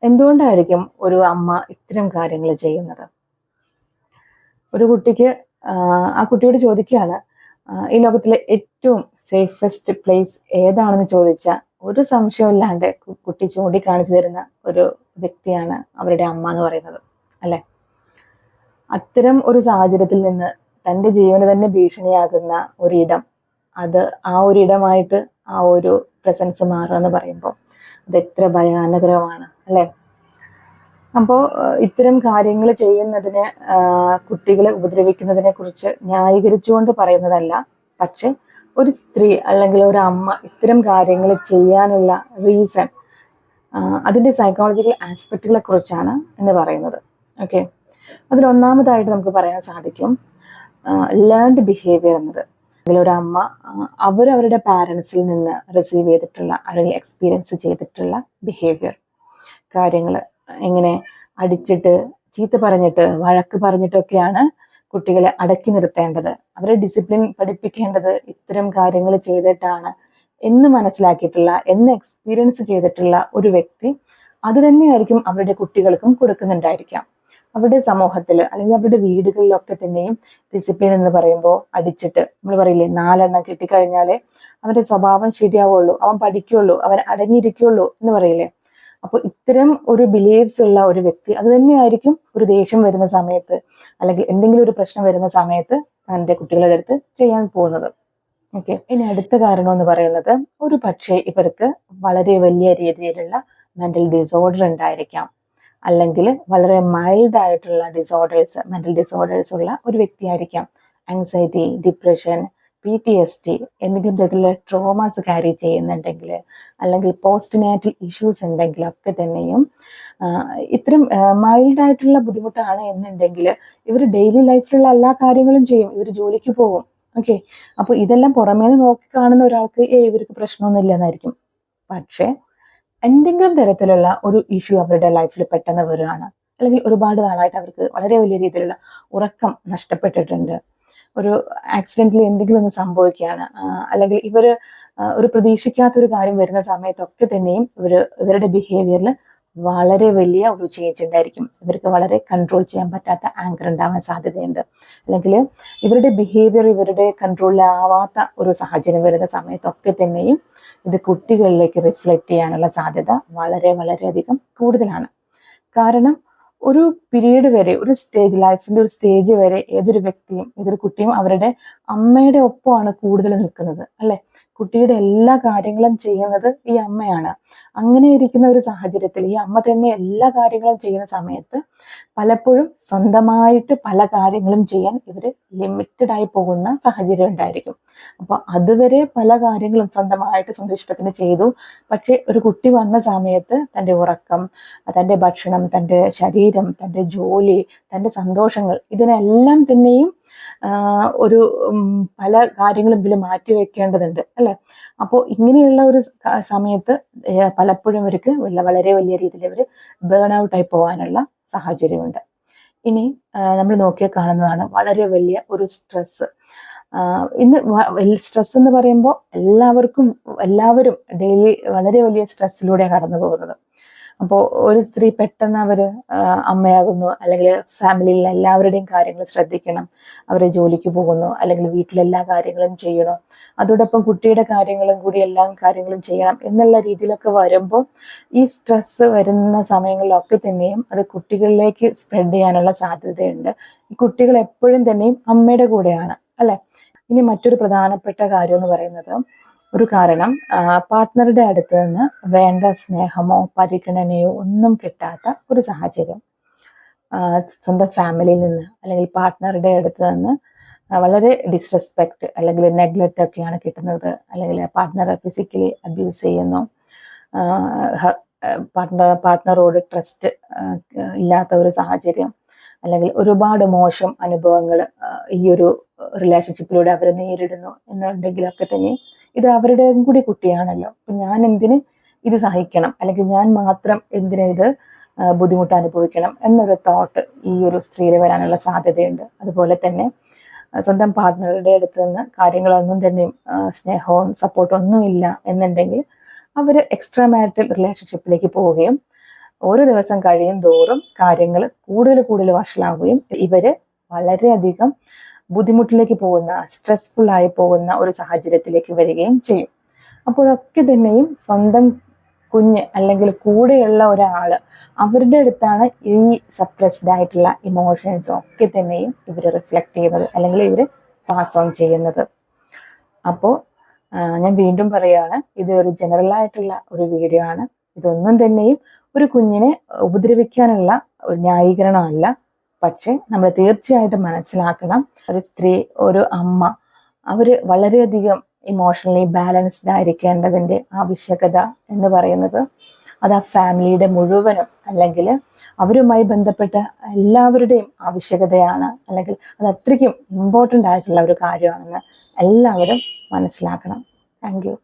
എന്തുകൊണ്ടായിരിക്കും ഒരു അമ്മ ഇത്തരം കാര്യങ്ങൾ ചെയ്യുന്നത്? ഒരു കുട്ടിക്ക് ആ കുട്ടിയോട് ചോദിക്കുകയാണ്, ഈ ലോകത്തിലെ ഏറ്റവും സേഫസ്റ്റ് പ്ലേസ് ഏതാണെന്ന് ചോദിച്ചാൽ ഒരു സംശയമില്ലാണ്ട് കുട്ടി ചൂണ്ടിക്കാണിച്ചു തരുന്ന ഒരു വ്യക്തിയാണ് അവരുടെ അമ്മ എന്ന് പറയുന്നത്, അല്ലെ? അത്തരം ഒരു സാഹചര്യത്തിൽ നിന്ന് തൻ്റെ ജീവന് തന്നെ ഭീഷണിയാകുന്ന ഒരിടം, അത് ആ ഒരിടമായിട്ട് ആ ഒരു പ്രസൻസ് മാറുക എന്ന് പറയുമ്പോൾ അത് എത്ര ഭയാനകരമാണ്, അല്ലെ? അപ്പോൾ ഇത്തരം കാര്യങ്ങൾ ചെയ്യുന്നതിന്, കുട്ടികളെ ഉപദ്രവിക്കുന്നതിനെ കുറിച്ച് ന്യായീകരിച്ചുകൊണ്ട് പറയുന്നതല്ല. പക്ഷെ ഒരു സ്ത്രീ അല്ലെങ്കിൽ ഒരു അമ്മ ഇത്തരം കാര്യങ്ങൾ ചെയ്യാനുള്ള റീസൺ, അതിൻ്റെ സൈക്കോളജിക്കൽ ആസ്പെക്റ്റുകളെ കുറിച്ചാണ് എന്ന് പറയുന്നത്. ഓക്കെ, അതിലൊന്നാമതായിട്ട് നമുക്ക് പറയാൻ സാധിക്കും ലേൺഡ് ബിഹേവിയർ എന്നത്. അല്ലെങ്കിൽ ഒരു അമ്മ അവരവരുടെ പാരൻസിൽ നിന്ന് റിസീവ് ചെയ്തിട്ടുള്ള അല്ലെങ്കിൽ എക്സ്പീരിയൻസ് ചെയ്തിട്ടുള്ള ബിഹേവിയർ കാര്യങ്ങൾ, എങ്ങനെ അടിച്ചിട്ട്, ചീത്ത പറഞ്ഞിട്ട്, വഴക്ക് പറഞ്ഞിട്ടൊക്കെയാണ് കുട്ടികളെ അടക്കി നിർത്തേണ്ടത്, അവരെ ഡിസിപ്ലിൻ പഠിപ്പിക്കേണ്ടത് ഇത്തരം കാര്യങ്ങൾ ചെയ്തിട്ടാണ് എന്ന് മനസ്സിലാക്കിയിട്ടുള്ള, എന്ന് എക്സ്പീരിയൻസ് ചെയ്തിട്ടുള്ള ഒരു വ്യക്തി അത് തന്നെയായിരിക്കും അവരുടെ കുട്ടികൾക്കും കൊടുക്കുന്നുണ്ടായിരിക്കാം. അവരുടെ സമൂഹത്തിൽ അല്ലെങ്കിൽ അവരുടെ വീടുകളിലൊക്കെ തന്നെയും ഡിസിപ്ലിൻ എന്ന് പറയുമ്പോൾ അടിച്ചിട്ട്, നമ്മൾ പറയില്ലേ 4 എണ്ണം കിട്ടിക്കഴിഞ്ഞാലേ അവന്റെ സ്വഭാവം ശരിയാവുള്ളൂ, അവൻ പഠിക്കുള്ളൂ, അവൻ അടങ്ങിയിരിക്കുള്ളൂ എന്ന് പറയില്ലേ. അപ്പോൾ ഇത്തരം ഒരു ബിലീവ്സ് ഉള്ള ഒരു വ്യക്തി അത് തന്നെയായിരിക്കും ഒരു ദേഷ്യം വരുന്ന സമയത്ത് അല്ലെങ്കിൽ എന്തെങ്കിലും ഒരു പ്രശ്നം വരുന്ന സമയത്ത് തൻ്റെ കുട്ടികളുടെ അടുത്ത് ചെയ്യാൻ പോകുന്നത്. ഓക്കെ, ഇനി അടുത്ത കാരണം എന്ന് പറയുന്നത്, ഒരു പക്ഷേ ഇവർക്ക് വളരെ വലിയ രീതിയിലുള്ള മെന്റൽ ഡിസോർഡർ ഉണ്ടായിരിക്കാം, അല്ലെങ്കിൽ വളരെ മൈൽഡ് ആയിട്ടുള്ള മെന്റൽ ഡിസോർഡേഴ്സ് ഉള്ള ഒരു വ്യക്തിയായിരിക്കാം. ആങ്സൈറ്റി, ഡിപ്രഷൻ, PTSD എന്തെങ്കിലും തരത്തിലുള്ള ട്രോമാസ് ക്യാരി ചെയ്യുന്നുണ്ടെങ്കിൽ, അല്ലെങ്കിൽ പോസ്റ്റ്നാറ്റൽ ഇഷ്യൂസ് ഉണ്ടെങ്കിലൊക്കെ തന്നെയും ഇത്തരം മൈൽഡ് ആയിട്ടുള്ള ബുദ്ധിമുട്ടാണ് എന്നുണ്ടെങ്കിൽ ഇവർ ഡെയിലി ലൈഫിലുള്ള എല്ലാ കാര്യങ്ങളും ചെയ്യും, ഇവർ ജോലിക്ക് പോകും. ഓക്കെ, അപ്പോൾ ഇതെല്ലാം പുറമേന്ന് നോക്കി കാണുന്ന ഒരാൾക്ക് ഇവർക്ക് പ്രശ്നമൊന്നുമില്ല എന്നായിരിക്കും. പക്ഷേ എന്തെങ്കിലും തരത്തിലുള്ള ഒരു ഇഷ്യൂ അവരുടെ ലൈഫിൽ പെട്ടെന്ന് വരികയാണ്, അല്ലെങ്കിൽ ഒരുപാട് നാളായിട്ട് അവർക്ക് വളരെ വലിയ രീതിയിലുള്ള ഉറക്കം നഷ്ടപ്പെട്ടിട്ടുണ്ട്, ഒരു ആക്സിഡന്റിൽ എന്തെങ്കിലും ഒന്ന് സംഭവിക്കുകയാണ്, അല്ലെങ്കിൽ ഒരു പ്രതീക്ഷിക്കാത്തൊരു കാര്യം വരുന്ന സമയത്തൊക്കെ തന്നെയും ഇവരുടെ ബിഹേവിയറിൽ വളരെ വലിയ ഒരു ചേഞ്ച് ഉണ്ടായിരിക്കും. ഇവർക്ക് വളരെ കൺട്രോൾ ചെയ്യാൻ പറ്റാത്ത ആങ്കർ ഉണ്ടാവാൻ സാധ്യതയുണ്ട്, അല്ലെങ്കിൽ ഇവരുടെ ബിഹേവിയർ ഇവരുടെ കൺട്രോളിലാവാത്ത ഒരു സാഹചര്യം വരുന്ന സമയത്തൊക്കെ തന്നെയും ഇത് കുട്ടികളിലേക്ക് റിഫ്ലക്റ്റ് ചെയ്യാനുള്ള സാധ്യത വളരെ വളരെയധികം കൂടുതലാണ്. കാരണം ഒരു പീരീഡ് വരെ, ഒരു ലൈഫിന്റെ ഒരു സ്റ്റേജ് വരെ ഏതൊരു വ്യക്തിയും ഏതൊരു കുട്ടിയും അവരുടെ അമ്മയുടെ ഒപ്പമാണ് കൂടുതൽ നിൽക്കുന്നത്, അല്ലെ? കുട്ടിയുടെ എല്ലാ കാര്യങ്ങളും ചെയ്യുന്നത് ഈ അമ്മയാണ്. അങ്ങനെ ഇരിക്കുന്ന ഒരു സാഹചര്യത്തിൽ ഈ അമ്മ തന്നെ എല്ലാ കാര്യങ്ങളും ചെയ്യുന്ന സമയത്ത് പലപ്പോഴും സ്വന്തമായിട്ട് പല കാര്യങ്ങളും ചെയ്യാൻ ഇവർ ലിമിറ്റഡ് ആയി പോകുന്ന സാഹചര്യം ഉണ്ടായിരിക്കും. അപ്പോൾ അതുവരെ പല കാര്യങ്ങളും സ്വന്തമായിട്ട് സ്വന്തം ഇഷ്ടത്തിന് ചെയ്തു. പക്ഷെ ഒരു കുട്ടി വന്ന സമയത്ത് തൻ്റെ ഉറക്കം, തൻ്റെ ഭക്ഷണം, തൻ്റെ ശരീരം, തൻ്റെ ജോലി, തൻ്റെ സന്തോഷങ്ങൾ, ഇതിനെല്ലാം തന്നെയും ഒരു പല കാര്യങ്ങളും ഇതിൽ മാറ്റി വെക്കേണ്ടതുണ്ട്, അല്ലെ? അപ്പോൾ ഇങ്ങനെയുള്ള ഒരു സമയത്ത് പലപ്പോഴും ഇവർക്ക് വളരെ വലിയ രീതിയിൽ ഇവർ ബേൺ ഔട്ട് ആയി പോകാനുള്ള സാഹചര്യമുണ്ട്. ഇനി നമ്മൾ നോക്കിയാൽ കാണുന്നതാണ് വളരെ വലിയ ഒരു സ്ട്രെസ്. ഇന്ന് സ്ട്രെസ് എന്ന് പറയുമ്പോൾ എല്ലാവരും ഡെയിലി വളരെ വലിയ സ്ട്രെസ്സിലൂടെ കടന്നു പോകുന്നത്. അപ്പോൾ ഒരു സ്ത്രീ പെട്ടെന്ന് അമ്മയാകുന്നു, അല്ലെങ്കിൽ ഫാമിലിയിലെ എല്ലാവരുടെയും കാര്യങ്ങൾ ശ്രദ്ധിക്കണം, അവരെ ജോലിക്ക് പോകുന്നു, അല്ലെങ്കിൽ വീട്ടിലെല്ലാ കാര്യങ്ങളും ചെയ്യണം, അതോടൊപ്പം കുട്ടിയുടെ കാര്യങ്ങളും കൂടി എല്ലാ കാര്യങ്ങളും ചെയ്യണം എന്നുള്ള രീതിയിലൊക്കെ വരുമ്പോൾ ഈ സ്ട്രെസ് വരുന്ന സമയങ്ങളിലൊക്കെ തന്നെയും അത് കുട്ടികളിലേക്ക് സ്പ്രെഡ് ചെയ്യാനുള്ള സാധ്യതയുണ്ട്. ഈ കുട്ടികൾ എപ്പോഴും തന്നെയും അമ്മയുടെ കൂടെയാണ്, അല്ലെ? ഇനി മറ്റൊരു പ്രധാനപ്പെട്ട കാര്യം എന്ന് പറയുന്നത്, ഒരു കാരണം പാർട്ട്ണറുടെ അടുത്ത് നിന്ന് വേണ്ട സ്നേഹമോ പരിഗണനയോ ഒന്നും കിട്ടാത്ത ഒരു സാഹചര്യം, സ്വന്തം ഫാമിലിയിൽ നിന്ന് അല്ലെങ്കിൽ പാർട്ട്ണറുടെ അടുത്ത് നിന്ന് വളരെ ഡിസ്റെസ്പെക്റ്റ് അല്ലെങ്കിൽ നെഗ്ലക്റ്റ് ഒക്കെയാണ് കിട്ടുന്നത്, അല്ലെങ്കിൽ പാർട്ട്ണറെ ഫിസിക്കലി അബ്യൂസ് ചെയ്യുന്നു, പാർട്ട്ണറോട് ട്രസ്റ്റ് ഇല്ലാത്ത ഒരു സാഹചര്യം, അല്ലെങ്കിൽ ഒരുപാട് മോശം അനുഭവങ്ങൾ ഈ ഒരു റിലേഷൻഷിപ്പിലൂടെ അവർ നേരിടുന്നു എന്നുണ്ടെങ്കിലൊക്കെ തന്നെ ഇത് അവരുടെയും കൂടി കുട്ടിയാണല്ലോ, അപ്പൊ ഞാൻ എന്തിന് ഇത് സഹിക്കണം, അല്ലെങ്കിൽ ഞാൻ മാത്രം എന്തിന് ഇത് ബുദ്ധിമുട്ട് അനുഭവിക്കണം എന്നൊരു തോട്ട് ഈ ഒരു സ്ത്രീയിൽ വരാനുള്ള സാധ്യതയുണ്ട്. അതുപോലെ തന്നെ സ്വന്തം പാർട്ട്ണറുടെ അടുത്ത് നിന്ന് കാര്യങ്ങളൊന്നും തന്നെയും സ്നേഹവും സപ്പോർട്ടും ഒന്നും ഇല്ല എന്നുണ്ടെങ്കിൽ അവർ എക്സ്ട്രാ മാരിറ്റൽ റിലേഷൻഷിപ്പിലേക്ക് പോവുകയും ഓരോ ദിവസം കഴിയും തോറും കാര്യങ്ങൾ കൂടുതൽ കൂടുതൽ വഷളാവുകയും ഇവര് വളരെയധികം ബുദ്ധിമുട്ടിലേക്ക് പോകുന്ന, സ്ട്രെസ്ഫുൾ ആയി പോകുന്ന ഒരു സാഹചര്യത്തിലേക്ക് വരികയും ചെയ്യും. അപ്പോഴൊക്കെ തന്നെയും സ്വന്തം കുഞ്ഞ് അല്ലെങ്കിൽ കൂടെയുള്ള ഒരാള് അവരുടെ അടുത്താണ് ഈ സപ്രസ്ഡ് ആയിട്ടുള്ള ഇമോഷൻസും ഒക്കെ തന്നെയും ഇവർ റിഫ്ലക്ട് ചെയ്യുന്നത് അല്ലെങ്കിൽ ഇവർ പാസ് ഓൺ ചെയ്യുന്നത്. അപ്പോൾ ഞാൻ വീണ്ടും പറയുകയാണ്, ഇത് ഒരു ജനറൽ ആയിട്ടുള്ള ഒരു വീഡിയോ ആണ്. ഇതൊന്നും തന്നെയും ഒരു കുഞ്ഞിനെ ഉപദ്രവിക്കാനുള്ള ഒരു ന്യായീകരണമല്ല. പക്ഷെ നമ്മൾ തീർച്ചയായിട്ടും മനസ്സിലാക്കണം, ഒരു സ്ത്രീ, ഒരു അമ്മ, അവര് വളരെയധികം ഇമോഷണലി ബാലൻസ്ഡ് ആയിരിക്കേണ്ടതിൻ്റെ ആവശ്യകത എന്ന് പറയുന്നത് അത് ആ ഫാമിലിയുടെ മുഴുവനും അല്ലെങ്കിൽ അവരുമായി ബന്ധപ്പെട്ട എല്ലാവരുടെയും ആവശ്യകതയാണ്, അല്ലെങ്കിൽ അത് അത്രയ്ക്കും ഇമ്പോർട്ടൻ്റ് ആയിട്ടുള്ള ഒരു കാര്യമാണെന്ന് എല്ലാവരും മനസ്സിലാക്കണം. Thank you.